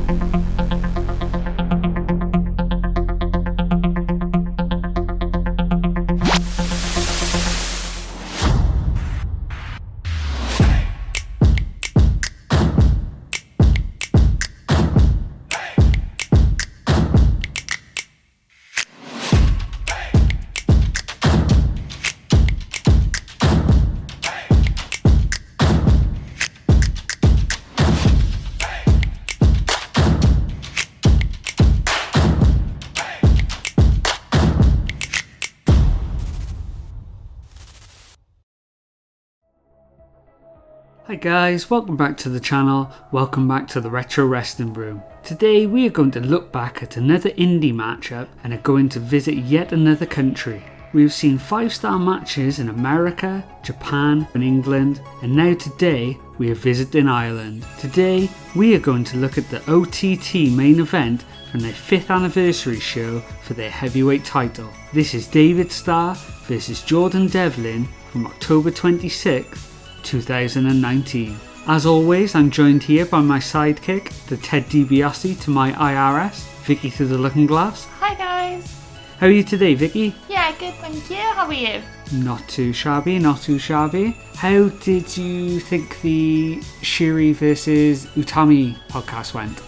Hi guys, welcome back to the channel, welcome back to the Retro Wrestling Room. Today we are going to look back at another indie matchup and are going to visit yet another country. We have seen 5-star matches in America, Japan and England, and now today we are visiting Ireland. Today we are going to look at the OTT main event from their 5th anniversary show for their heavyweight title. This is David Starr versus Jordan Devlin from October 26th, 2019. As always, I'm joined here by my sidekick, the Ted DiBiase to my IRS, Vicky through the looking glass. Hi guys. How are you today, Vicky? Yeah, good, thank you. How are you? Not too shabby, not too shabby. How did you think the Shiri versus Utami podcast went?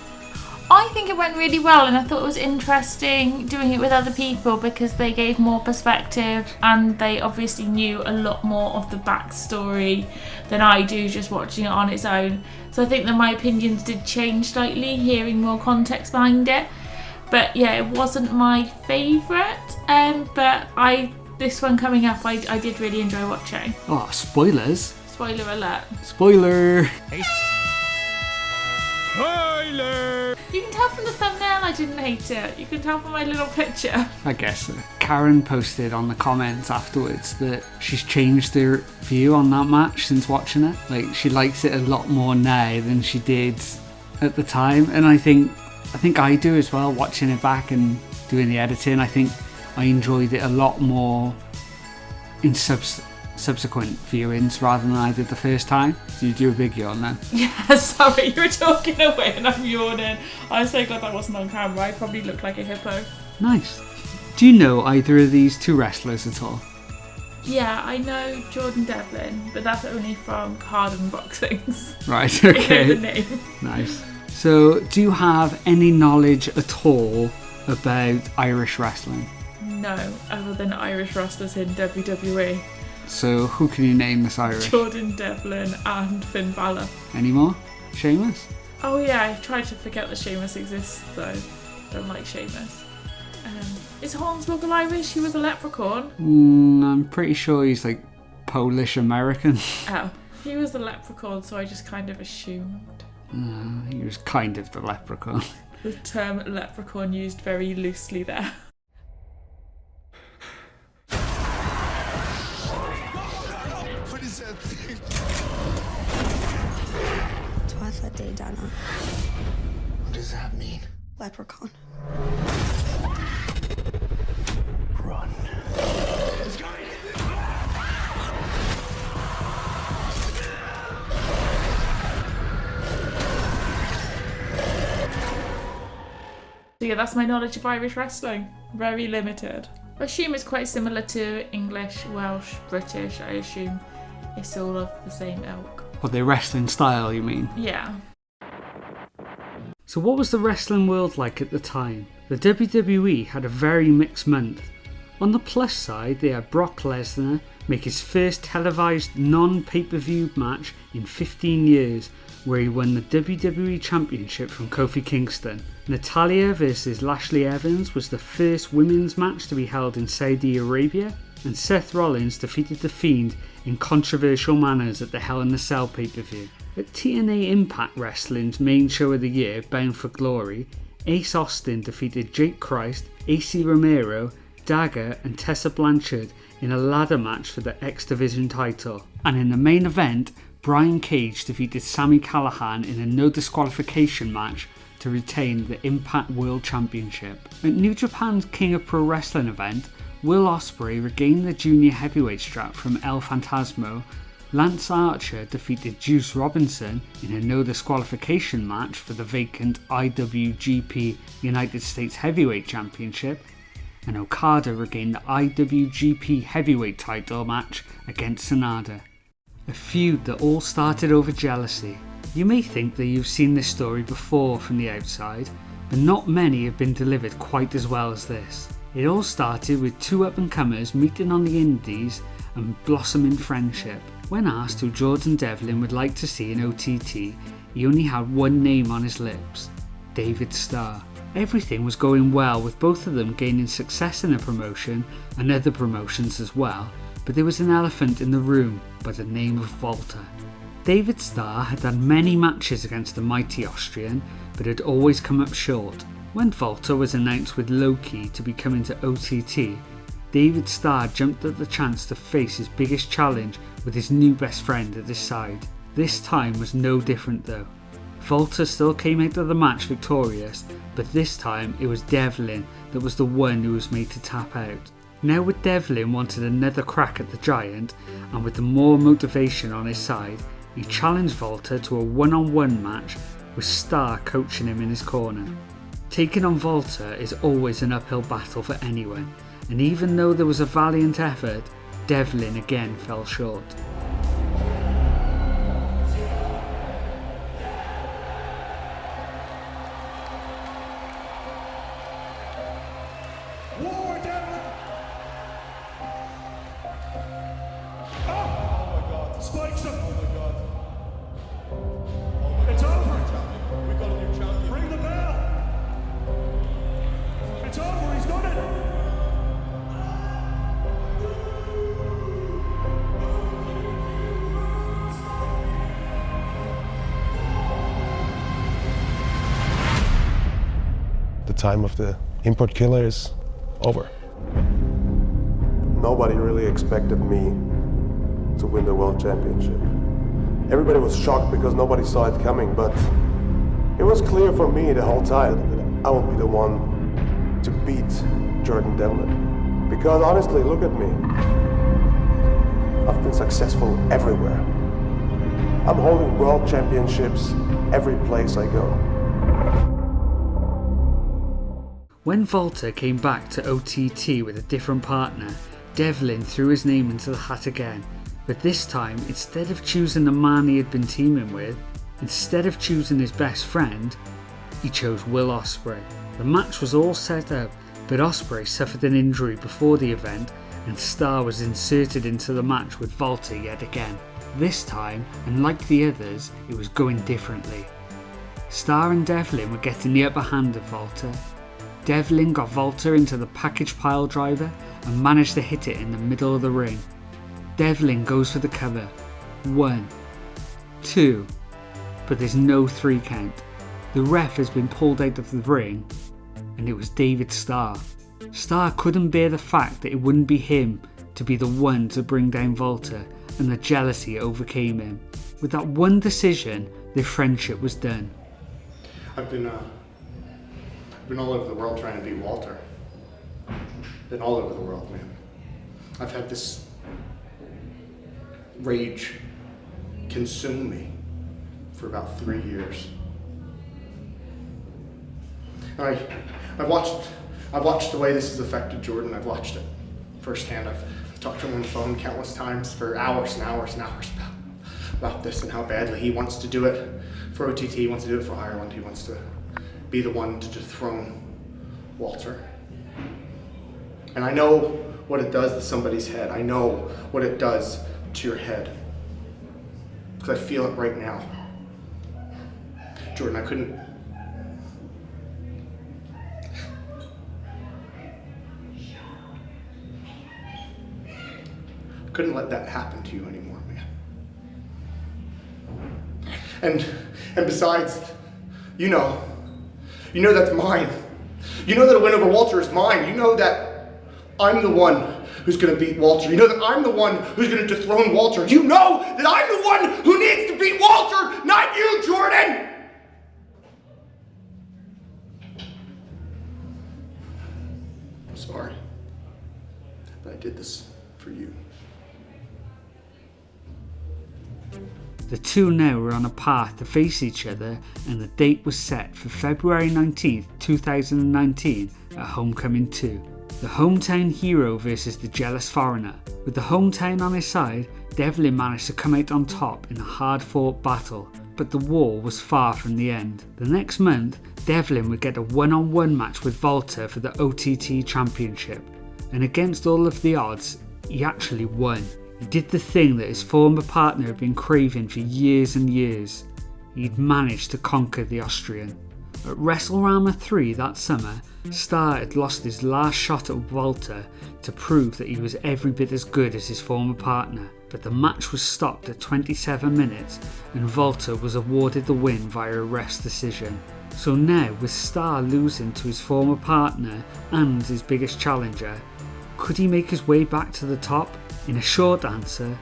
I think it went really well, and I thought it was interesting doing it with other people because they gave more perspective and they obviously knew a lot more of the backstory than I do just watching it on its own. So I think that my opinions did change slightly, hearing more context behind it. But yeah, it wasn't my favourite, but this one coming up, I did really enjoy watching. Oh, spoilers. Spoiler alert. Spoiler. Spoiler! You can tell from the thumbnail I didn't hate it. You can tell from my little picture. I guess Karen posted on the comments afterwards that she's changed her view on that match since watching it. Like, she likes it a lot more now than she did at the time, and I think I do as well, watching it back and doing the editing. I think I enjoyed it a lot more in subsequent viewings rather than I did the first time. So you do a big yawn then? Yeah, sorry, you were talking away and I'm yawning. I'm so glad that wasn't on camera. I probably looked like a hippo. Nice. Do you know either of these two wrestlers at all? Yeah, I know Jordan Devlin, but that's only from card unboxings. Right, okay. I know the name. Nice. So, do you have any knowledge at all about Irish wrestling? No, other than Irish wrestlers in WWE. So, who can you name that's Irish? Jordan Devlin and Finn Balor. Any more? Sheamus? Oh yeah, I tried to forget that Sheamus exists though. Don't like Sheamus. Is Hornswoggle Irish? He was a leprechaun. I'm pretty sure he's like Polish American. Oh, he was a leprechaun, so I just kind of assumed. He was kind of the leprechaun. The term leprechaun used very loosely there. What is that thing? Twilight Day Donna. What does that mean? Leprechaun. Run. It's coming! So yeah, that's my knowledge of Irish wrestling. Very limited. I assume it's quite similar to English, Welsh, British. I assume it's all of the same ilk. What, their wrestling style, you mean? Yeah. So what was the wrestling world like at the time? The WWE had a very mixed month. On the plus side, they had Brock Lesnar make his first televised non-pay-per-view match in 15 years, where he won the WWE Championship from Kofi Kingston. Natalya vs Lashley Evans was the first women's match to be held in Saudi Arabia, and Seth Rollins defeated The Fiend in controversial manners at the Hell in a Cell pay-per-view. At TNA Impact Wrestling's main show of the year, Bound for Glory, Ace Austin defeated Jake Christ, AC Romero, Dagger and Tessa Blanchard in a ladder match for the X Division title. And in the main event, Brian Cage defeated Sami Callihan in a no disqualification match to retain the Impact World Championship. At New Japan's King of Pro Wrestling event, Will Ospreay regained the junior heavyweight strap from El Fantasmo, Lance Archer defeated Juice Robinson in a no disqualification match for the vacant IWGP United States Heavyweight Championship, and Okada regained the IWGP Heavyweight title match against Sanada. A feud that all started over jealousy. You may think that you've seen this story before from the outside, but not many have been delivered quite as well as this. It all started with two up-and-comers meeting on the indies and blossoming friendship. When asked who Jordan Devlin would like to see in OTT, he only had one name on his lips: David Starr. Everything was going well with both of them gaining success in the promotion and other promotions as well, but there was an elephant in the room by the name of Walter. David Starr had had many matches against the mighty Austrian, but had always come up short. When Walter was announced with Loki to be coming to OTT, David Starr jumped at the chance to face his biggest challenge with his new best friend at his side. This time was no different though. Walter still came out of the match victorious, but this time it was Devlin that was the one who was made to tap out. Now with Devlin wanted another crack at the Giant, and with the more motivation on his side, he challenged Walter to a one-on-one match with Starr coaching him in his corner. Taking on Walter is always an uphill battle for anyone, and even though there was a valiant effort, Devlin again fell short. War, Devlin! Oh my god. Spikes him! Oh my god. It's over! We got a new champion. Ring the bell! It's over, he's done it! The time of the import killer is over. Nobody really expected me to win the world championship. Everybody was shocked because nobody saw it coming, but it was clear for me the whole time that I would be the one to beat Jordan Devlin. Because honestly, look at me. I've been successful everywhere. I'm holding world championships every place I go. When Walter came back to OTT with a different partner, Devlin threw his name into the hat again, but this time, instead of choosing the man he had been teaming with, instead of choosing his best friend, he chose Will Ospreay. The match was all set up, but Ospreay suffered an injury before the event, and Starr was inserted into the match with Walter yet again. This time, unlike the others, it was going differently. Starr and Devlin were getting the upper hand of Walter. Devlin got Walter into the package pile driver and managed to hit it in the middle of the ring. Devlin goes for the cover. 1, 2, but there's no 3 count. The ref has been pulled out of the ring, and it was David Starr. Starr couldn't bear the fact that it wouldn't be him to be the one to bring down Walter, and the jealousy overcame him. With that one decision, their friendship was done. I've been all over the world trying to beat Walter. Been all over the world, man. I've had this rage consume me for about 3 years. And I've watched the way this has affected Jordan. I've watched it firsthand. I've talked to him on the phone countless times for hours and hours and hours about this and how badly he wants to do it for OTT. He wants to do it for Ireland. He wants to be the one to dethrone Walter. And I know what it does to somebody's head. I know what it does to your head. Because I feel it right now. Jordan, I couldn't let that happen to you anymore, man. And besides, you know that's mine. You know that a win over Walter is mine. You know that I'm the one who's going to beat Walter. You know that I'm the one who's going to dethrone Walter. You know that I'm the one who needs to beat Walter, not you, Jordan! I'm sorry, but I did this for you. The two now were on a path to face each other, and the date was set for February 19th, 2019 at Homecoming 2. The hometown hero versus the jealous foreigner. With the hometown on his side, Devlin managed to come out on top in a hard-fought battle, but the war was far from the end. The next month, Devlin would get a one-on-one match with Meltzer for the OTT Championship, and against all of the odds, he actually won. He did the thing that his former partner had been craving for years and years. He'd managed to conquer the Austrian. At WrestleMania 3 that summer, Starr had lost his last shot at Meltzer to prove that he was every bit as good as his former partner, but the match was stopped at 27 minutes and Meltzer was awarded the win via a ref's decision. So now, with Starr losing to his former partner and his biggest challenger, could he make his way back to the top? In a short answer,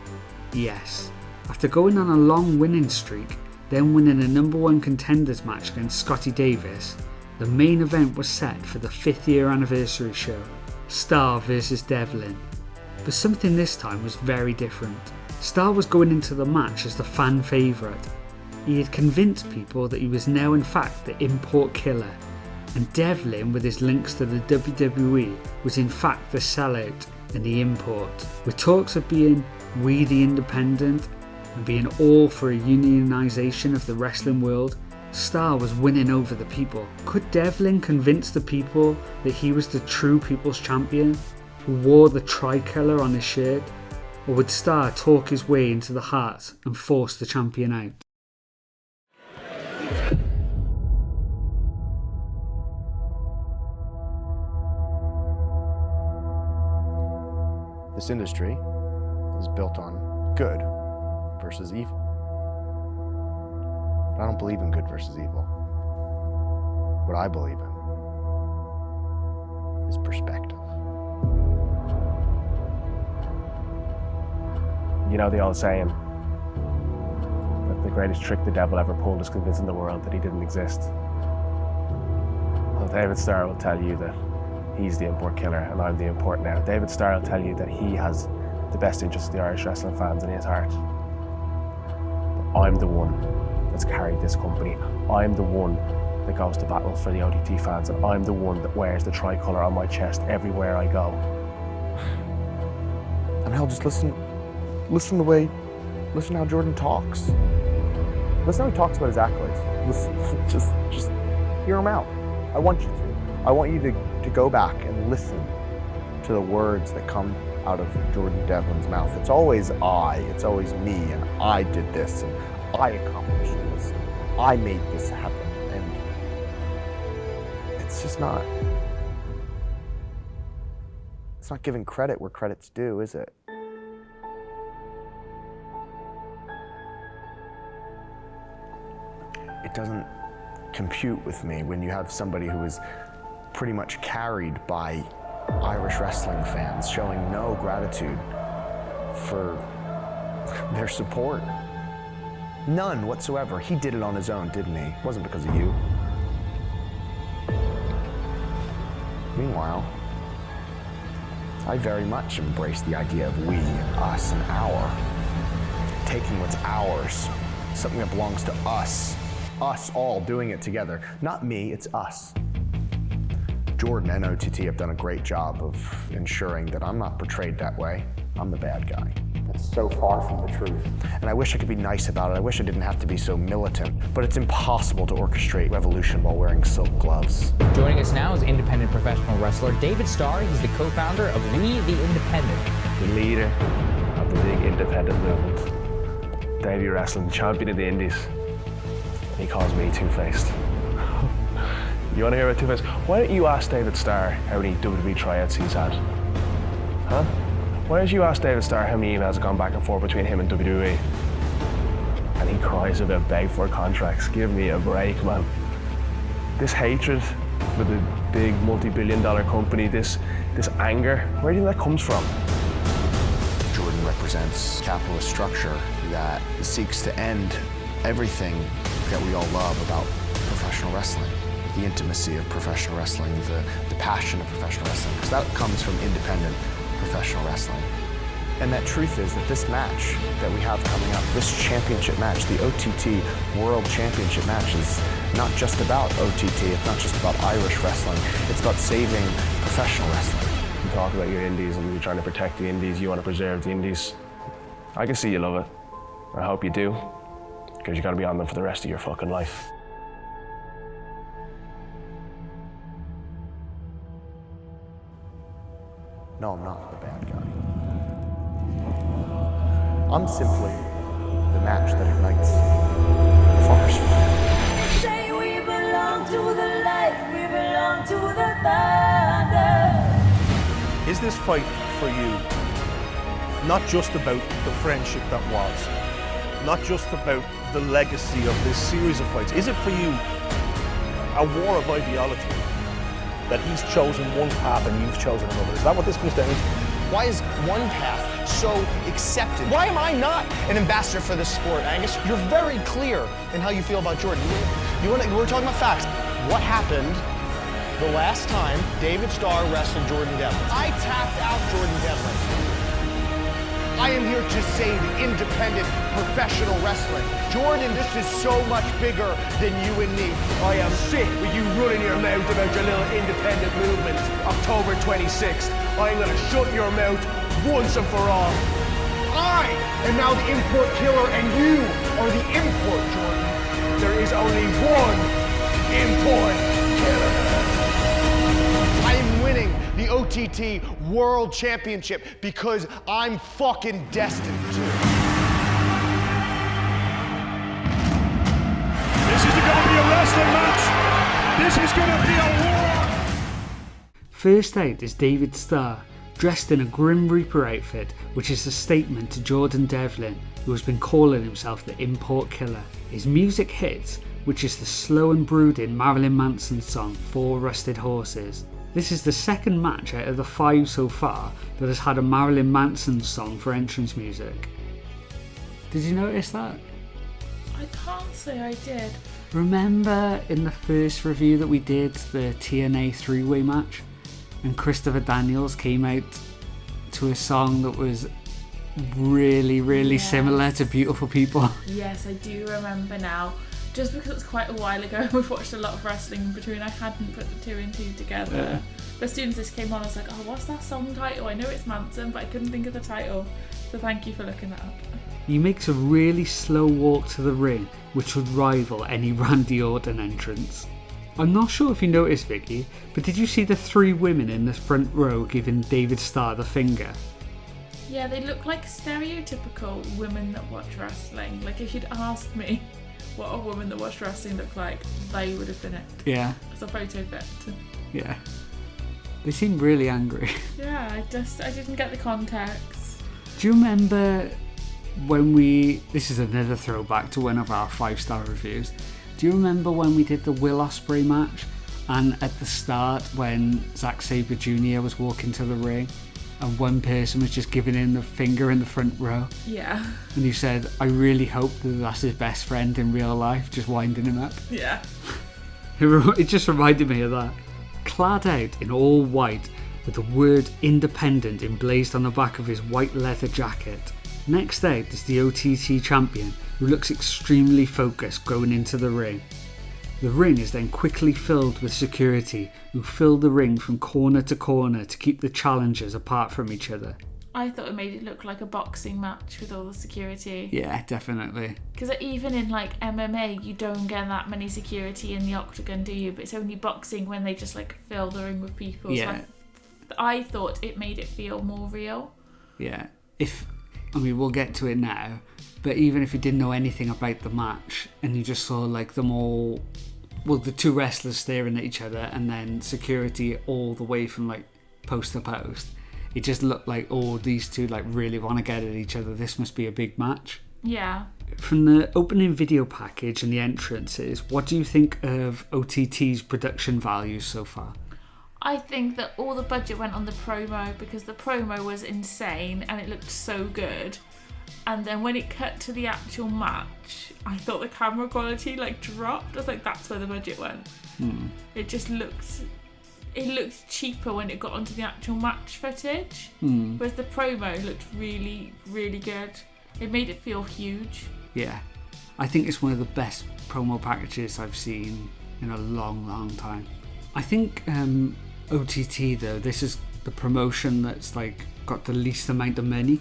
yes. After going on a long winning streak, then winning a number one contenders match against Scotty Davis, the main event was set for the 5th year anniversary show, Starr vs Devlin. But something this time was very different. Starr was going into the match as the fan favourite. He had convinced people that he was now in fact the import killer, and Devlin, with his links to the WWE, was in fact the sellout and the import. With talks of being we the independent and being all for a unionisation of the wrestling world, Starr was winning over the people. Could Devlin convince the people that he was the true people's champion, who wore the tricolour on his shirt, or would Starr talk his way into the heart and force the champion out? This industry is built on good versus evil. But I don't believe in good versus evil. What I believe in is perspective. You know the old saying that the greatest trick the devil ever pulled is convincing the world that he didn't exist. Well, David Starr will tell you that he's the import killer and I'm the import now. David Starr will tell you that he has the best interest of the Irish wrestling fans in his heart. But I'm the one that's carried this company. I'm the one that goes to battle for the OTT fans, and I'm the one that wears the tricolour on my chest everywhere I go. And hell, just listen how Jordan talks. Listen how he talks about his accolades. Listen, just hear him out. I want you to. I want you to go back and listen to the words that come out of Jordan Devlin's mouth. It's always it's always me, and I did this, and I accomplished this, I made this happen, and it's just not, it's not giving credit where credit's due, is it? It doesn't compute with me when you have somebody who is pretty much carried by Irish wrestling fans showing no gratitude for their support. None whatsoever. He did it on his own, didn't he? It wasn't because of you. Meanwhile, I very much embrace the idea of we and us and our. Taking what's ours, something that belongs to us all doing it together. Not me, it's us. Jordan and OTT have done a great job of ensuring that I'm not portrayed that way. I'm the bad guy. That's so far from the truth. And I wish I could be nice about it. I wish I didn't have to be so militant. But it's impossible to orchestrate revolution while wearing silk gloves. Joining us now is independent professional wrestler David Starr. He's the co-founder of We the Independent. The leader of the big independent movement. Debut wrestling champion of the Indies. He calls me Two-Faced. You want to hear about Two-Faced? Why don't you ask David Starr how many WWE tryouts he's had? Huh? Why don't you ask David Starr how many emails have gone back and forth between him and WWE? And he cries about beg for contracts. Give me a break, man. This hatred for the big multi-billion-dollar company, this anger, where do you think that comes from? Jordan represents capitalist structure that seeks to end everything that we all love about professional wrestling. The intimacy of professional wrestling, the passion of professional wrestling, because that comes from independent professional wrestling. And that truth is that this match that we have coming up, this championship match, the OTT World Championship match, is not just about OTT, it's not just about Irish wrestling, it's about saving professional wrestling. You talk about your indies and you're trying to protect the indies, you want to preserve the indies. I can see you love it. I hope you do, because you're going to be on them for the rest of your fucking life. No, I'm not the bad guy. I'm simply the match that ignites the forest fire. Say we belong to the light, we belong to the thunder. Is this fight for you not just about the friendship that was, not just about the legacy of this series of fights? Is it for you a war of ideology, that he's chosen one path and you've chosen another? Is that what this comes down to? Why is one path so accepted? Why am I not an ambassador for this sport, Angus? You're very clear in how you feel about Jordan. We're talking about facts. What happened the last time David Starr wrestled Jordan Devlin? I tapped out Jordan Devlin. I am here to save independent professional wrestling. Jordan, this is so much bigger than you and me. I am sick with you running your mouth about your little independent movement. October 26th, I'm gonna shut your mouth once and for all. I am now the import killer and you are the import, Jordan. There is only one import killer. I am winning the OTT World Championship because I'm fucking destined to. This is going to be a wrestling match. This is going to be a war. First out is David Starr, dressed in a Grim Reaper outfit, which is a statement to Jordan Devlin, who has been calling himself the import killer. His music hits, which is the slow and brooding Marilyn Manson song 4 Rusted Horses. This is the second match out of the 5 so far that has had a Marilyn Manson song for entrance music. Did you notice that? I can't say I did. Remember in the first review that we did, the TNA 3-way match, and Christopher Daniels came out to a song that was really similar to Beautiful People? Yes, I do remember now. Just because it's quite a while ago, we've watched a lot of wrestling in between, I hadn't put the 2 and 2 together. Yeah. But as soon as this came on, I was like, oh, what's that song title? I know it's Manson, but I couldn't think of the title. So thank you for looking that up. He makes a really slow walk to the ring, which would rival any Randy Orton entrance. I'm not sure if you noticed, Vicky, but did you see the 3 women in the front row giving David Starr the finger? Yeah, they look like stereotypical women that watch wrestling. Like, if you'd asked me what a woman that watched wrestling looked like, they would have been it. Yeah. It's a photo fit. Yeah. They seem really angry. Yeah, I didn't get the context. Do you remember when this is another throwback to one of our 5-star reviews. Do you remember when we did the Will Ospreay match? And at the start, when Zack Sabre Jr. was walking to the ring, and one person was just giving him the finger in the front row. Yeah. And you said, I really hope that that's his best friend in real life, just winding him up. Yeah. It just reminded me of that. Clad out in all white, with the word independent emblazed on the back of his white leather jacket. Next out is the OTT champion, who looks extremely focused going into the ring. The ring is then quickly filled with security, who fill the ring from corner to corner to keep the challengers apart from each other. I thought it made it look like a boxing match with all the security. Yeah, definitely. Because even in like MMA, you don't get that many security in the octagon, do you? But it's only boxing when they just like fill the ring with people. Yeah. So I thought it made it feel more real. Yeah. We'll get to it now, but even if you didn't know anything about the match and you just saw like them all, the 2 wrestlers staring at each other and then security all the way from like post to post, it just looked like, oh, these 2 like really want to get at each other. This must be a big match. Yeah. From the opening video package and the entrances, what do you think of OTT's production values so far? I think that all the budget went on the promo because the promo was insane and it looked so good. And then when it cut to the actual match, I thought the camera quality like dropped. I was like, that's where the budget went. It just looked it looked cheaper when it got onto the actual match footage. Mm. Whereas the promo looked really, really good. It made it feel huge. Yeah. I think it's one of the best promo packages I've seen in a long, long time. I think OTT though, this is the promotion that's like got the least amount of money.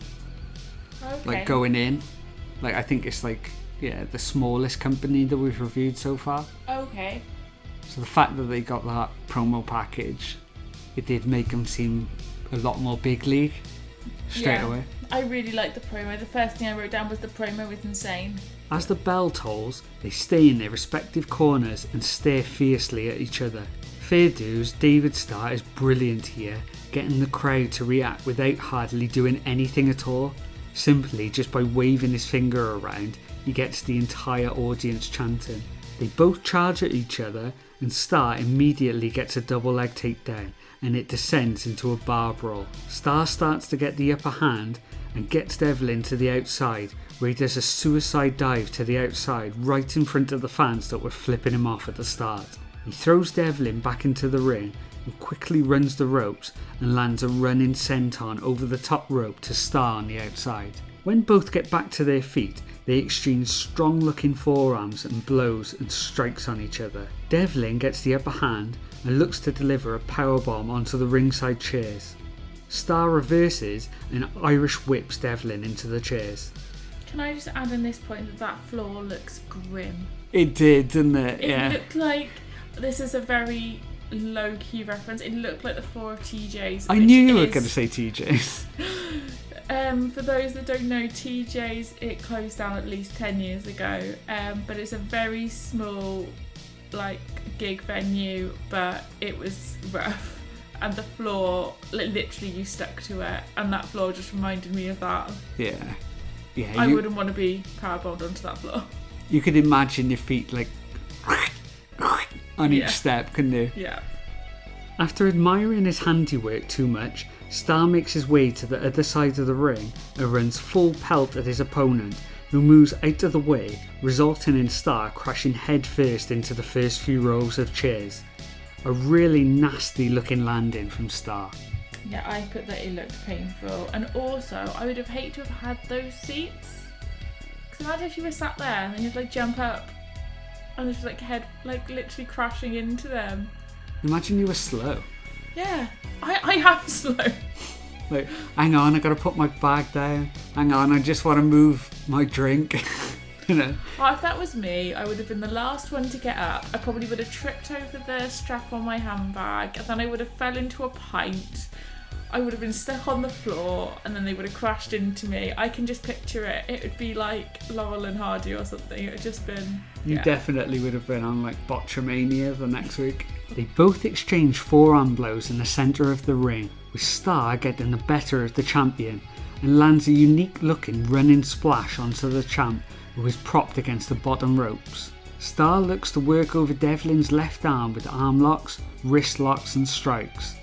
Okay. Like going in. Like I think it's like, yeah, the smallest company that we've reviewed so far. Okay. So the fact that they got that promo package, it did make them seem a lot more big league straight away. I really liked the promo. The first thing I wrote down was the promo was insane. As the bell tolls, they stay in their respective corners and stare fiercely at each other. Fair dues, David Starr is brilliant here, getting the crowd to react without hardly doing anything at all. Simply just by waving his finger around, he gets the entire audience chanting. They both charge at each other and Starr immediately gets a double leg takedown and it descends into a bar brawl. Starr starts to get the upper hand and gets Devlin to the outside, where he does a suicide dive to the outside right in front of the fans that were flipping him off at the start. He throws Devlin back into the ring and quickly runs the ropes and lands a running senton over the top rope to Starr on the outside. When both get back to their feet, they exchange strong looking forearms and blows and strikes on each other. Devlin gets the upper hand and looks to deliver a powerbomb onto the ringside chairs. Starr reverses and Irish whips Devlin into the chairs. Can I just add in this point that floor looks grim? It did, didn't it? It looked like, this is a very low-key reference, it looked like the floor of TJ's. I knew you were going to say TJ's. For those that don't know, TJ's, it closed down at least 10 years ago, but it's a very small like gig venue, but it was rough and the floor, literally you stuck to it, and that floor just reminded me of that. Yeah. I wouldn't want to be powerbombed onto that floor. You could imagine your feet like on each step, couldn't you? Yeah. After admiring his handiwork too much, Starr makes his way to the other side of the ring and runs full pelt at his opponent, who moves out of the way, resulting in Starr crashing headfirst into the first few rows of chairs. A really nasty looking landing from Starr. Yeah, I put that it looked painful, and also I would have hated to have had those seats. Because imagine if you were sat there and then you'd like jump up and there's like head like literally crashing into them. Imagine you were slow. Yeah, I am slow. Like, hang on, I gotta put my bag down. Hang on, I just want to move my drink. You know. Well, if that was me, I would have been the last one to get up. I probably would have tripped over the strap on my handbag, and then I would have fell into a pint. I would have been stuck on the floor, and then they would have crashed into me. I can just picture it. It would be like Laurel and Hardy or something. It would just been... You definitely would have been on like Botchamania the next week. They both exchange forearm blows in the centre of the ring, with Starr getting the better of the champion, and lands a unique looking running splash onto the champ, who is propped against the bottom ropes. Starr looks to work over Devlin's left arm with arm locks, wrist locks and strikes.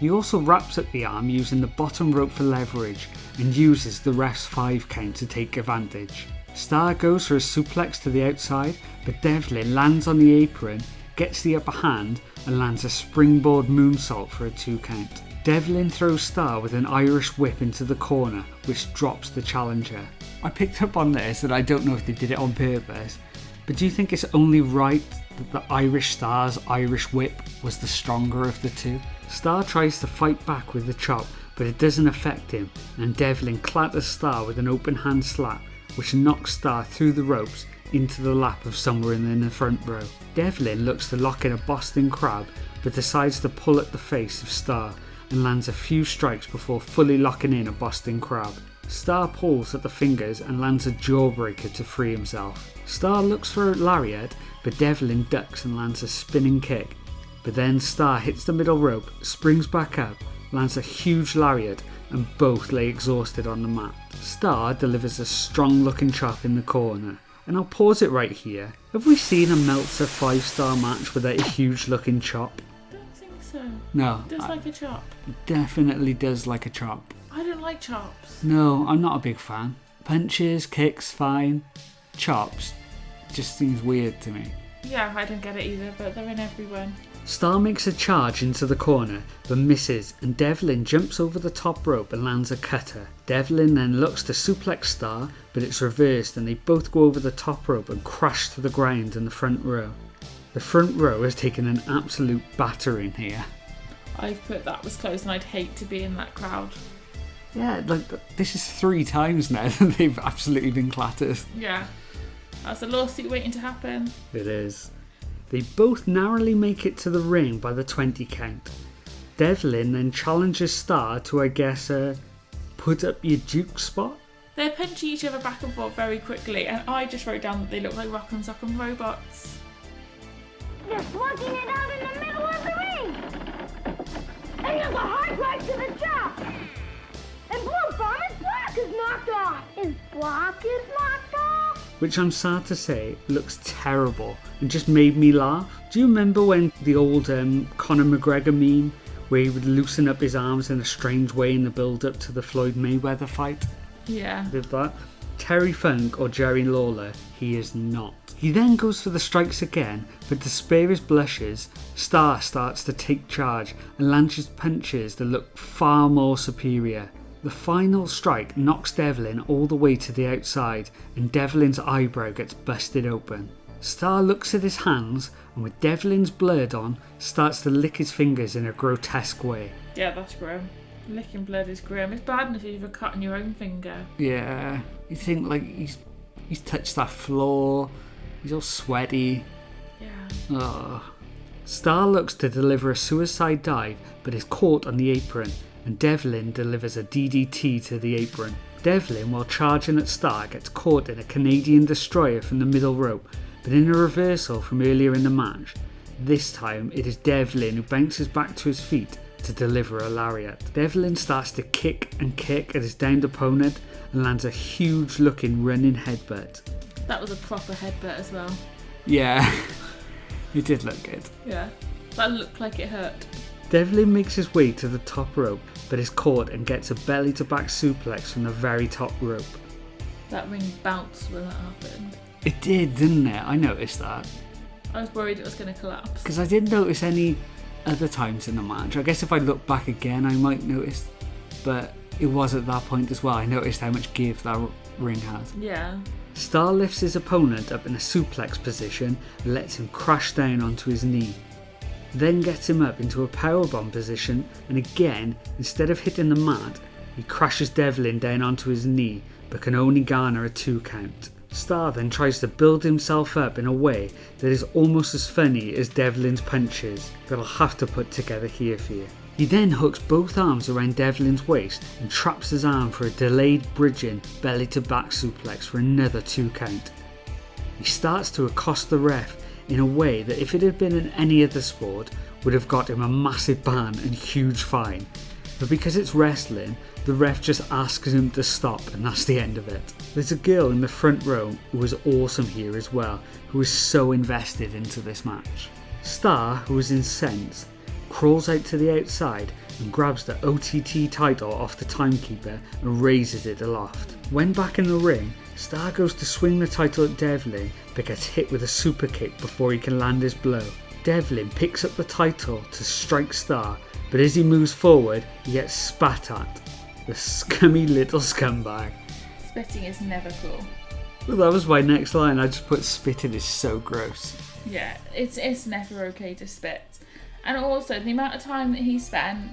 He also wraps up the arm using the bottom rope for leverage and uses the ref's 5 count to take advantage. Starr goes for a suplex to the outside, but Devlin lands on the apron, gets the upper hand and lands a springboard moonsault for a 2 count. Devlin throws Starr with an Irish whip into the corner, which drops the challenger. I picked up on this and I don't know if they did it on purpose, but do you think it's only right that the Irish Star's Irish whip was the stronger of the two? Starr tries to fight back with the chop, but it doesn't affect him, and Devlin clatters Starr with an open hand slap, which knocks Starr through the ropes into the lap of someone in the front row. Devlin looks to lock in a Boston Crab, but decides to pull at the face of Starr and lands a few strikes before fully locking in a Boston Crab. Starr pulls at the fingers and lands a jawbreaker to free himself. Starr looks for a lariat, but Devlin ducks and lands a spinning kick. But then Starr hits the middle rope, springs back up, lands a huge lariat, and both lay exhausted on the mat. Starr delivers a strong looking chop in the corner. And I'll pause it right here. Have we seen a Meltzer 5-star match without a huge looking chop? I don't think so. No. It does like a chop. Definitely does like a chop. I don't like chops. No, I'm not a big fan. Punches, kicks, fine. Chops just seems weird to me. Yeah, I don't get it either, but they're in everyone. Starr makes a charge into the corner but misses, and Devlin jumps over the top rope and lands a cutter. Devlin then looks to suplex Starr, but it's reversed and they both go over the top rope and crash to the ground in the front row. The front row has taken an absolute battering here. I've put that was close and I'd hate to be in that crowd. Yeah, like this is 3 times now that they've absolutely been clattered. Yeah, that's a lawsuit waiting to happen. It is. They both narrowly make it to the ring by the 20 count. Devlin then challenges Starr to, I guess, put up your Duke spot. They're punching each other back and forth very quickly, and I just wrote down that they look like Rock'em Sock'em robots. They're slugging it out in the middle of the ring! And there's a hard right to the chop! And Blue Bomber's block is knocked off! His block is knocked off! Which I'm sad to say looks terrible and just made me laugh. Do you remember when the old Conor McGregor meme where he would loosen up his arms in a strange way in the build up to the Floyd Mayweather fight? Yeah. Did that? Terry Funk or Jerry Lawler, he is not. He then goes for the strikes again, but to spare his blushes, Starr starts to take charge and launches punches that look far more superior. The final strike knocks Devlin all the way to the outside and Devlin's eyebrow gets busted open. Starr looks at his hands and with Devlin's blood on, starts to lick his fingers in a grotesque way. Yeah, that's grim. Licking blood is grim. It's bad enough if you've cut on your own finger. Yeah, you think like he's touched that floor, he's all sweaty. Yeah. Oh. Starr looks to deliver a suicide dive but is caught on the apron, and Devlin delivers a DDT to the apron. Devlin, while charging at Starr, gets caught in a Canadian destroyer from the middle rope, but in a reversal from earlier in the match, this time it is Devlin who bounces back to his feet to deliver a lariat. Devlin starts to kick and kick at his downed opponent and lands a huge looking running headbutt. That was a proper headbutt as well. Yeah, it did look good. Yeah, that looked like it hurt. Devlin makes his way to the top rope but is caught and gets a belly to back suplex from the very top rope. That ring bounced when that happened. It did, didn't it? I noticed that. I was worried it was going to collapse. Because I didn't notice any other times in the match. I guess if I look back again I might notice, but it was at that point as well I noticed how much give that ring had. Yeah. Starr lifts his opponent up in a suplex position and lets him crash down onto his knee. Then gets him up into a powerbomb position, and again, instead of hitting the mat, he crashes Devlin down onto his knee but can only garner a 2 count. Starr then tries to build himself up in a way that is almost as funny as Devlin's punches that I'll have to put together here for you. He then hooks both arms around Devlin's waist and traps his arm for a delayed bridging belly to back suplex for another 2 count. He starts to accost the ref in a way that if it had been in any other sport would have got him a massive ban and huge fine, but because it's wrestling, the ref just asks him to stop and that's the end of it. There's a girl in the front row who was awesome here as well, who was so invested into this match. Starr, who was incensed, crawls out to the outside and grabs the OTT title off the timekeeper and raises it aloft. When back in the ring, Starr goes to swing the title at Devlin but gets hit with a super kick before he can land his blow. Devlin picks up the title to strike Starr, but as he moves forward he gets spat at. The scummy little scumbag. Spitting is never cool. Well, that was my next line. I just put spitting is so gross. Yeah, it's never okay to spit. And also the amount of time that he spent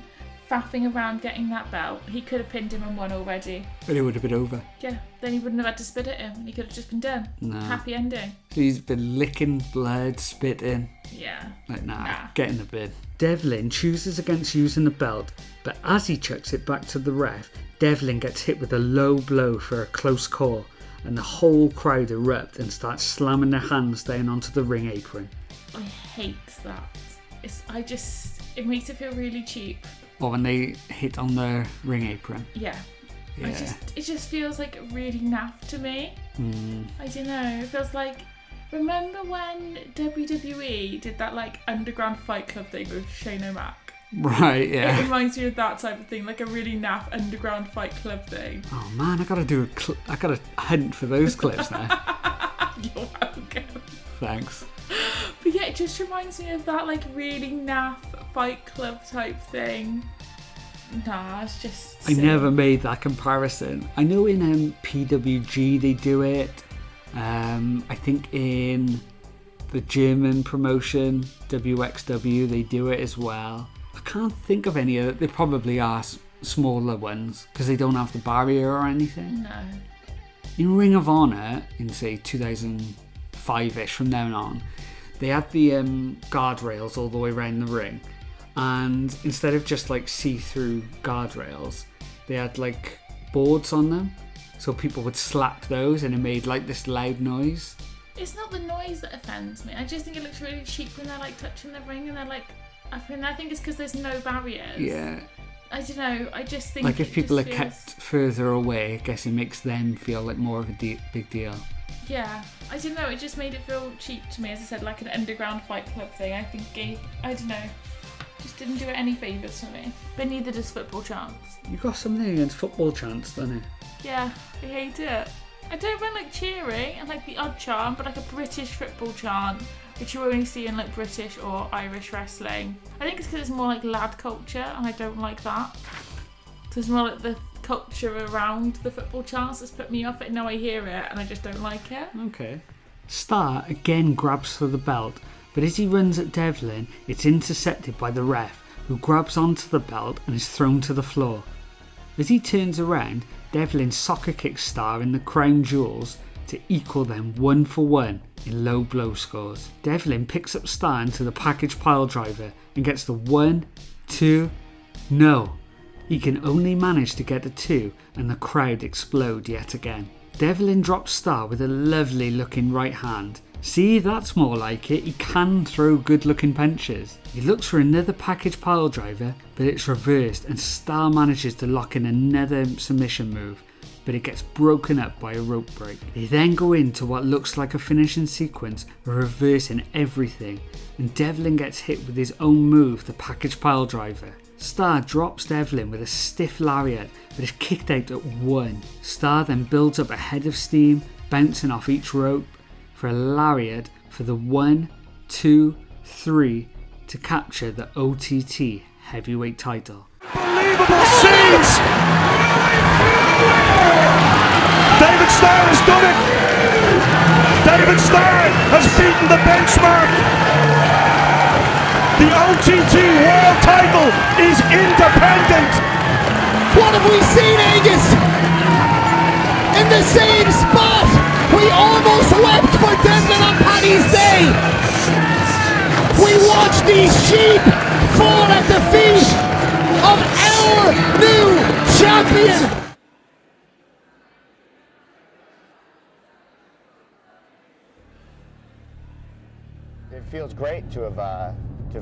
faffing around getting that belt, he could have pinned him and won already. But it would have been over. Yeah, then he wouldn't have had to spit at him and he could have just been done. No. Happy ending. He's been licking blood, spitting. Yeah. Like, nah, get in the bin. Devlin chooses against using the belt, but as he chucks it back to the ref, Devlin gets hit with a low blow for a close call, and the whole crowd erupt and start slamming their hands down onto the ring apron. I hate that. It makes it feel really cheap. Or when they hit on the ring apron. Yeah. It just feels like really naff to me. I don't know. It feels like, remember when WWE did that like underground fight club thing with Shane O'Mac? Right, yeah. It reminds me of that type of thing, like a really naff underground fight club thing. Oh man, I gotta hunt for those clips now. You're welcome. Thanks. But yeah, Yeah, it just reminds me of that like really naff Fight Club type thing. Nah, it's just I never made that comparison. I know in PWG they do it. I think in the German promotion WXW they do it as well. I can't think of any other. They probably are smaller ones because they don't have the barrier or anything. No. In Ring of Honor in say 2005ish, from then on, they had the guardrails all the way around the ring, and instead of just like see-through guardrails, they had like boards on them, so people would slap those and it made like this loud noise. It's not the noise that offends me. I just think it looks really cheap when they're like touching the ring and they're like, I think it's because there's no barriers. Yeah. I don't know, I just think like if people are feels... kept further away, I guess it makes them feel like more of a big deal. Yeah, I don't know, it just made it feel cheap to me, as I said, like an underground Fight Club thing. I think I don't know, just didn't do it any favours for me. But neither does Football Chants. You got something against Football Chants, don't you? Yeah, I hate it. I don't mind like cheering and like the odd chant, but like a British football chant, which you only see in like British or Irish wrestling. I think it's because it's more like lad culture, and I don't like that. So it's more like the culture around the football chants that's put me off it. Now I hear it and I just don't like it. Okay. Starr again grabs for the belt, but as he runs at Devlin, it's intercepted by the ref, who grabs onto the belt and is thrown to the floor. As he turns around, Devlin soccer kicks Starr in the crown jewels to equal them 1-for-1 in low blow scores. Devlin picks up Starr into the package pile driver and gets the 1, 2, no. He can only manage to get a 2 and the crowd explode yet again. Devlin drops Starr with a lovely looking right hand. See, that's more like it. He can throw good looking punches. He looks for another package pile driver, but it's reversed and Starr manages to lock in another submission move, but it gets broken up by a rope break. They then go into what looks like a finishing sequence, reversing everything, and Devlin gets hit with his own move, the package pile driver. Starr drops Devlin with a stiff lariat, but is kicked out at 1. Starr then builds up a head of steam, bouncing off each rope for a lariat for the 1, 2, 3 to capture the OTT heavyweight title. Unbelievable scenes! David Starr has done it! David Starr has beaten the benchmark! The OTT World title is independent! What have we seen, Angus? In the same spot! We almost wept for Devlin on Paddy's Day! We watched these sheep fall at the feet of our new champion! It feels great to have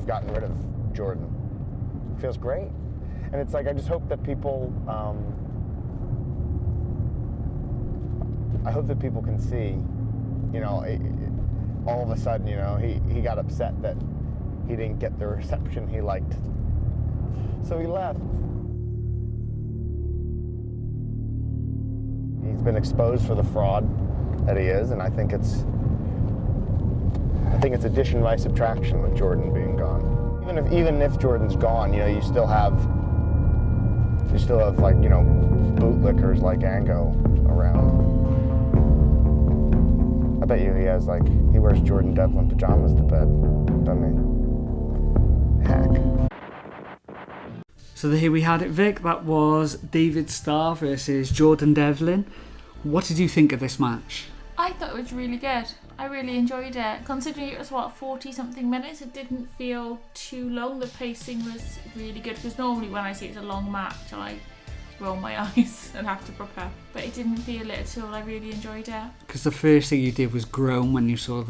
gotten rid of Jordan. It feels great. And it's like, I just hope that people, I hope that people can see, you know, all of a sudden, you know, he got upset that he didn't get the reception he liked. So he left. He's been exposed for the fraud that he is, and I think it's addition by subtraction with Jordan being gone. Even if Jordan's gone, you know, you still have like, you know, bootlickers like Ango around. I bet you he wears Jordan Devlin pajamas to bed, doesn't he? Heck. So here we had it, Vic. That was David Starr versus Jordan Devlin. What did you think of this match? I thought it was really good. I really enjoyed it. Considering it was, 40-something minutes, it didn't feel too long. The pacing was really good, because normally when I see it's a long match, I roll my eyes and have to prepare. But it didn't feel it at all. I really enjoyed it. Because the first thing you did was groan when you saw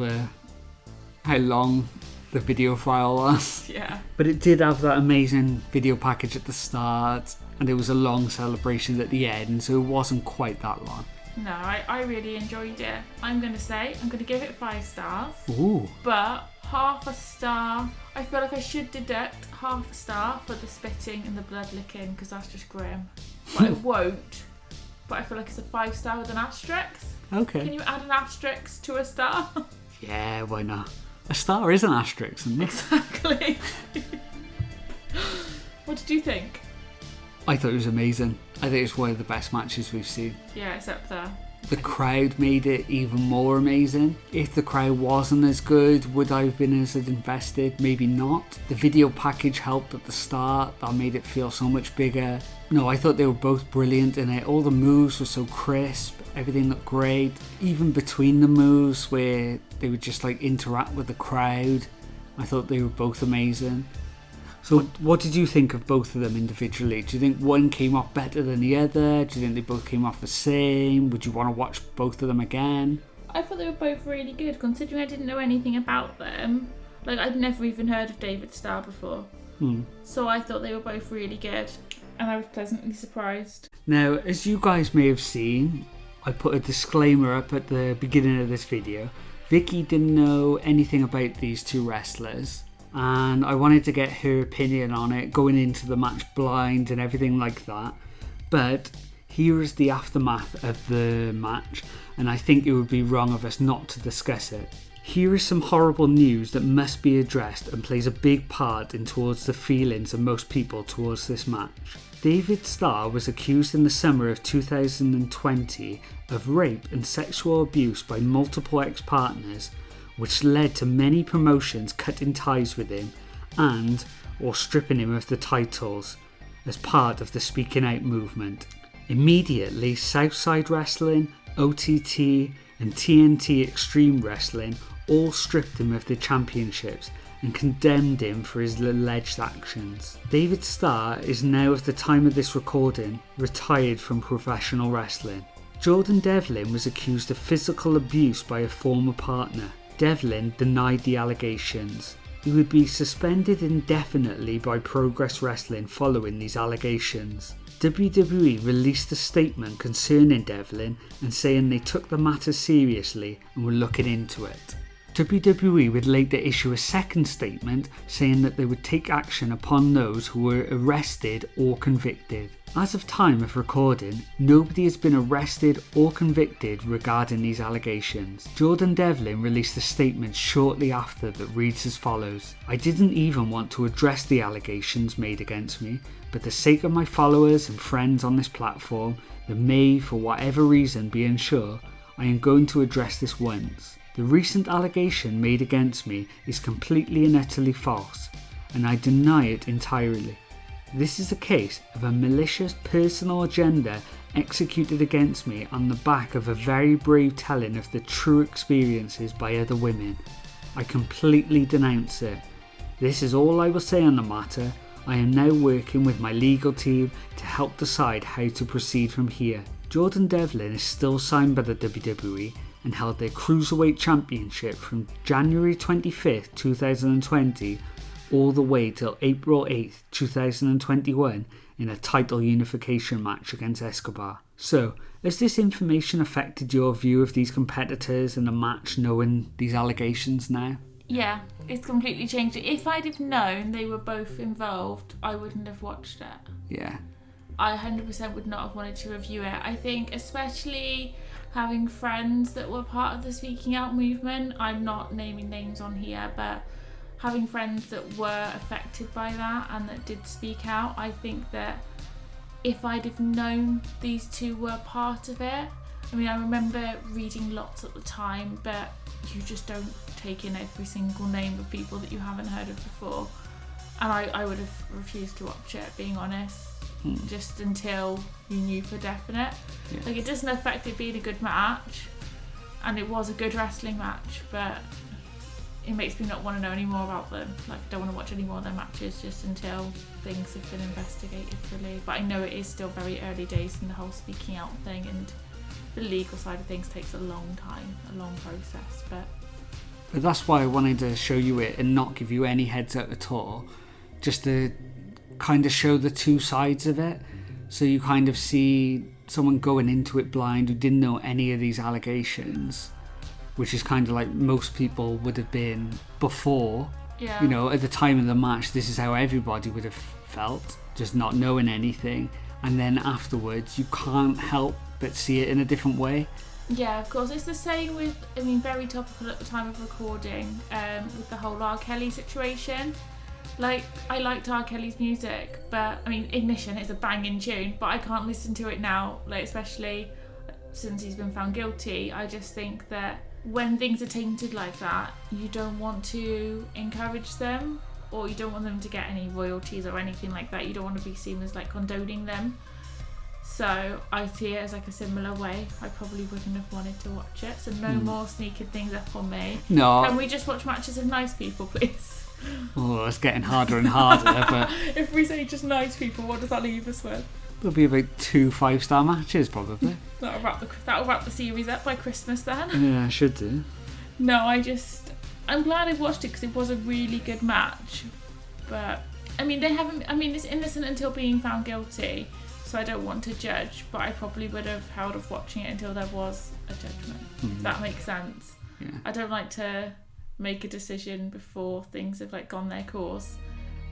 how long the video file was. Yeah. But it did have that amazing video package at the start, and it was a long celebration at the end, so it wasn't quite that long. No, I really enjoyed it. I'm going to give it 5 stars. Ooh. But half a star, I feel like I should deduct half a star for the spitting and the blood licking, because that's just grim. But I won't. But I feel like it's a 5 star with an asterisk. Okay. Can you add an asterisk to a star? Yeah, why not? A star is an asterisk, isn't it? Exactly. What did you think? I thought it was amazing. I think it's one of the best matches we've seen. Yeah, it's up there. The crowd made it even more amazing. If the crowd wasn't as good, would I have been as invested? Maybe not. The video package helped at the start. That made it feel so much bigger. No, I thought they were both brilliant in it. All the moves were so crisp. Everything looked great. Even between the moves where they would just like interact with the crowd, I thought they were both amazing. So what did you think of both of them individually? Do you think one came off better than the other? Do you think they both came off the same? Would you want to watch both of them again? I thought they were both really good, considering I didn't know anything about them. Like, I'd never even heard of David Starr before. So I thought they were both really good, and I was pleasantly surprised. Now, as you guys may have seen, I put a disclaimer up at the beginning of this video. Vicky didn't know anything about these two wrestlers, and I wanted to get her opinion on it, going into the match blind and everything like that. But here is the aftermath of the match, and I think it would be wrong of us not to discuss it. Here is some horrible news that must be addressed and plays a big part in towards the feelings of most people towards this match. David Starr was accused in the summer of 2020 of rape and sexual abuse by multiple ex-partners, which led to many promotions cutting ties with him and or stripping him of the titles as part of the Speaking Out movement. Immediately, Southside Wrestling, OTT and TNT Extreme Wrestling all stripped him of the championships and condemned him for his alleged actions. David Starr is now, at the time of this recording, retired from professional wrestling. Jordan Devlin was accused of physical abuse by a former partner. Devlin denied the allegations. He would be suspended indefinitely by Progress Wrestling following these allegations. WWE released a statement concerning Devlin and saying they took the matter seriously and were looking into it. WWE would later issue a second statement saying that they would take action upon those who were arrested or convicted. As of time of recording, nobody has been arrested or convicted regarding these allegations. Jordan Devlin released a statement shortly after that reads as follows: "I didn't even want to address the allegations made against me, but for the sake of my followers and friends on this platform that may, for whatever reason, be unsure, I am going to address this once. The recent allegation made against me is completely and utterly false, and I deny it entirely. This is a case of a malicious personal agenda executed against me on the back of a very brave telling of the true experiences by other women. I completely denounce it. This is all I will say on the matter. I am now working with my legal team to help decide how to proceed from here." Jordan Devlin is still signed by the WWE and held their Cruiserweight Championship from January 25th, 2020 all the way till April 8th, 2021 in a title unification match against Escobar. So, has this information affected your view of these competitors and the match, knowing these allegations now? Yeah, it's completely changed it. If I'd have known they were both involved, I wouldn't have watched it. Yeah. I 100% would not have wanted to review it. I think especially having friends that were part of the Speaking Out movement, I'm not naming names on here, but having friends that were affected by that and that did speak out, I think that if I'd have known these two were part of it, I mean, I remember reading lots at the time, but you just don't take in every single name of people that you haven't heard of before. And I would have refused to watch it, being honest, just until you knew for definite. Yeah. Like, it doesn't affect it being a good match, and it was a good wrestling match, but it makes me not want to know any more about them. Like, I don't want to watch any more of their matches just until things have been investigated fully. But I know it is still very early days in the whole Speaking Out thing, and the legal side of things takes a long time, a long process. But that's why I wanted to show you it and not give you any heads up at all, just to kind of show the two sides of it, so you kind of see someone going into it blind who didn't know any of these allegations, which is kind of like most people would have been before. Yeah. You know, at the time of the match, this is how everybody would have felt, just not knowing anything, and then afterwards you can't help but see it in a different way. Yeah, of course. It's the same with, I mean, very topical at the time of recording, with the whole R. Kelly situation. Like, I liked R. Kelly's music, but, I mean, Ignition is a banging tune, but I can't listen to it now, like, especially since he's been found guilty. I just think that when things are tainted like that, you don't want to encourage them, or you don't want them to get any royalties or anything like that. You don't want to be seen as, like, condoning them. So I see it as like a similar way. I probably wouldn't have wanted to watch it. So no more sneaking things up on me. No. Can we just watch matches of nice people, please? Oh, it's getting harder and harder. But if we say just nice people, what does that leave us with? there'll be about 2 5-star matches probably. That'll wrap the series up by Christmas then. Yeah, should do. No, I'm glad I watched it because it was a really good match. But I mean, it's innocent until being found guilty. So I don't want to judge, but I probably would have held off watching it until there was a judgment. If that makes sense. Yeah. I don't like to make a decision before things have like gone their course,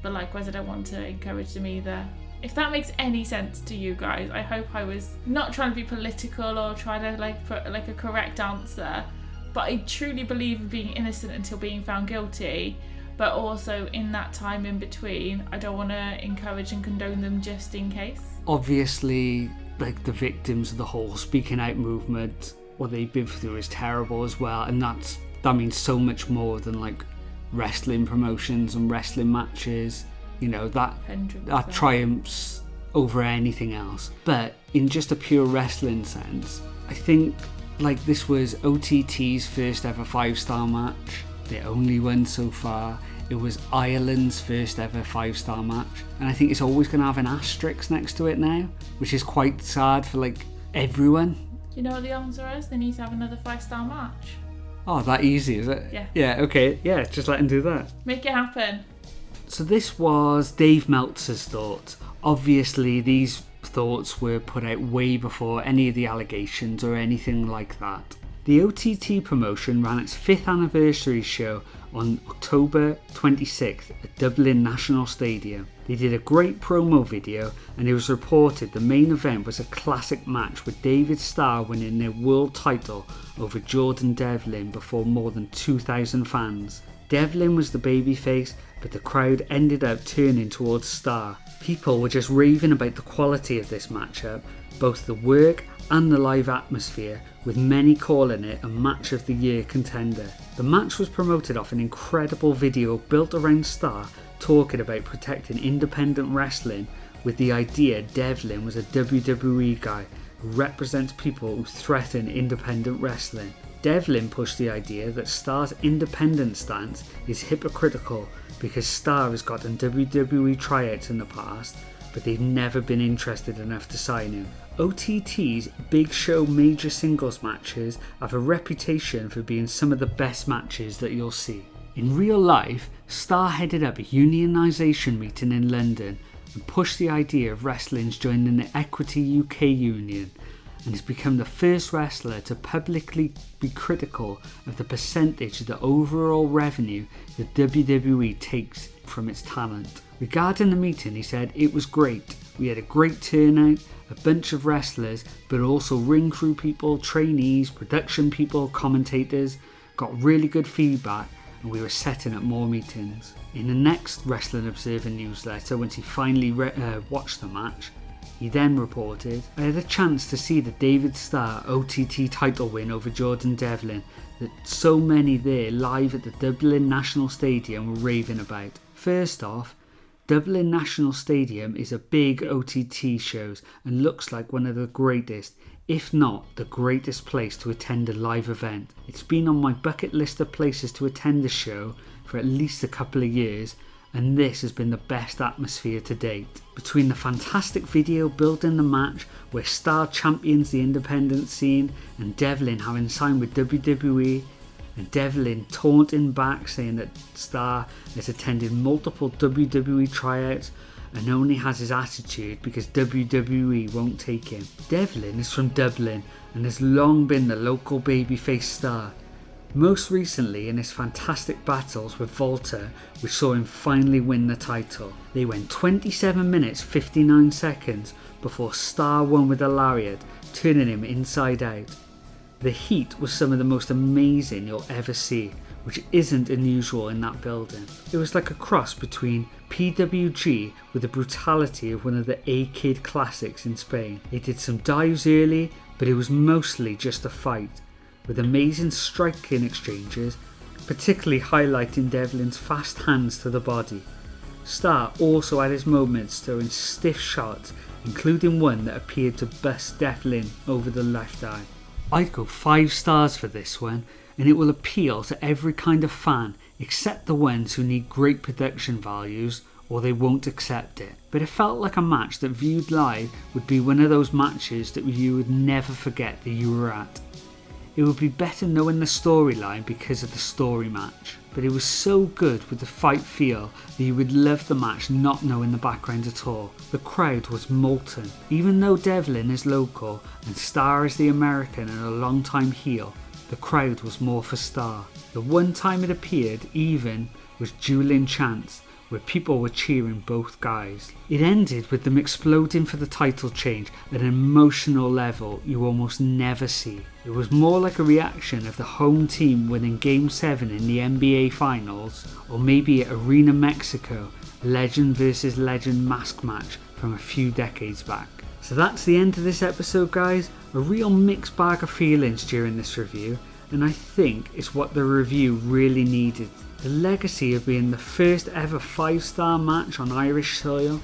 but likewise I don't want to encourage them either. If that makes any sense to you guys, I hope I was not trying to be political or try to like put like a correct answer, but I truly believe in being innocent until being found guilty. But also in that time in between, I don't want to encourage and condone them just in case. Obviously, like the victims of the whole speaking out movement, what they've been through is terrible as well, and that means so much more than like wrestling promotions and wrestling matches. You know, that 100%. triumphs over anything else. But in just a pure wrestling sense, I think like this was OTT's first ever 5-star match. The only one so far. It was Ireland's first ever 5-star match, and I think it's always going to have an asterisk next to it now, which is quite sad for like everyone. You know what the answer is? They need to have another 5-star match. Oh, that easy, is it? Yeah. Yeah, okay, yeah, just let him do that. Make it happen. So this was Dave Meltzer's thoughts. Obviously, these thoughts were put out way before any of the allegations or anything like that. The OTT promotion ran its 5th anniversary show on October 26th at Dublin National Stadium. They did a great promo video, and it was reported the main event was a classic match with David Starr winning their world title over Jordan Devlin before more than 2,000 fans. Devlin was the babyface, but the crowd ended up turning towards Starr. People were just raving about the quality of this matchup, both the work and the live atmosphere, with many calling it a match of the year contender. The match was promoted off an incredible video built around Starr talking about protecting independent wrestling, with the idea Devlin was a WWE guy who represents people who threaten independent wrestling. Devlin pushed the idea that Starr's independent stance is hypocritical because Starr has gotten WWE tryouts in the past, but they've never been interested enough to sign him. OTT's big show major singles matches have a reputation for being some of the best matches that you'll see. In real life, Starr headed up a unionisation meeting in London and pushed the idea of wrestling's joining the Equity UK union, and has become the first wrestler to publicly be critical of the percentage of the overall revenue that WWE takes from its talent. Regarding the meeting, he said, "It was great. We had a great turnout, a bunch of wrestlers, but also ring crew people, trainees, production people, commentators, got really good feedback, and we were setting up more meetings." In the next Wrestling Observer newsletter, once he finally watched the match, he then reported, "I had a chance to see the David Starr OTT title win over Jordan Devlin that so many there live at the Dublin National Stadium were raving about. First off, Dublin National Stadium is a big OTT shows and looks like one of the greatest, if not the greatest place to attend a live event. It's been on my bucket list of places to attend the show for at least a couple of years, and this has been the best atmosphere to date. Between the fantastic video building the match where Starr champions the independent scene and Devlin having signed with WWE, and Devlin taunting back saying that Starr has attended multiple WWE tryouts and only has his attitude because WWE won't take him. Devlin is from Dublin and has long been the local babyface star. Most recently in his fantastic battles with Volta, which saw him finally win the title. They went 27 minutes 59 seconds before Starr won with a lariat, turning him inside out. The heat was some of the most amazing you'll ever see, which isn't unusual in that building. It was like a cross between PWG with the brutality of one of the A-Kid classics in Spain. It did some dives early, but it was mostly just a fight, with amazing striking exchanges, particularly highlighting Devlin's fast hands to the body. Starr also had his moments throwing stiff shots, including one that appeared to bust Devlin over the left eye. I'd go 5 stars for this one, and it will appeal to every kind of fan except the ones who need great production values or they won't accept it. But it felt like a match that viewed live would be one of those matches that you would never forget that you were at. It would be better knowing the storyline because of the story match, but it was so good with the fight feel that you would love the match not knowing the background at all. The crowd was molten. Even though Devlin is local and Starr is the American and a long-time heel, the crowd was more for Starr. The one time it appeared even was dueling chants, where people were cheering both guys. It ended with them exploding for the title change at an emotional level you almost never see. It was more like a reaction of the home team winning Game 7 in the NBA Finals, or maybe at Arena Mexico, legend versus legend mask match from a few decades back. So that's the end of this episode, guys. A real mixed bag of feelings during this review, and I think it's what the review really needed. The legacy of being the first ever 5-star match on Irish soil,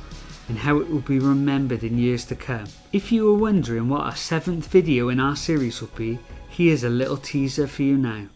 and how it will be remembered in years to come. If you were wondering what our 7th video in our series would be, here's a little teaser for you now.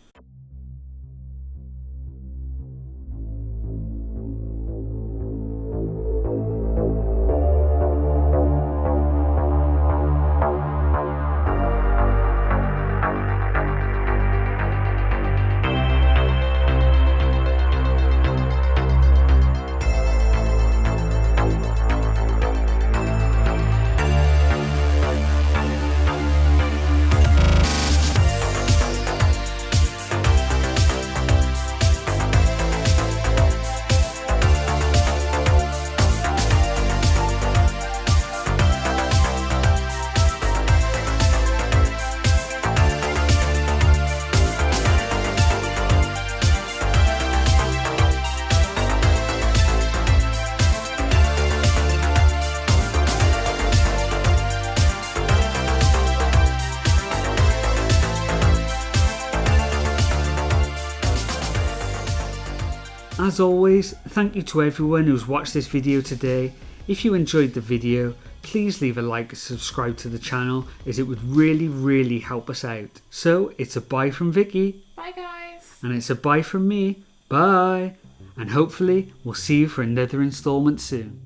As always, thank you to everyone who's watched this video today. If you enjoyed the video, please leave a like and subscribe to the channel, as it would really help us out. So it's a bye from Vicky. Bye guys. And it's a bye from me. Bye. And hopefully we'll see you for another installment soon.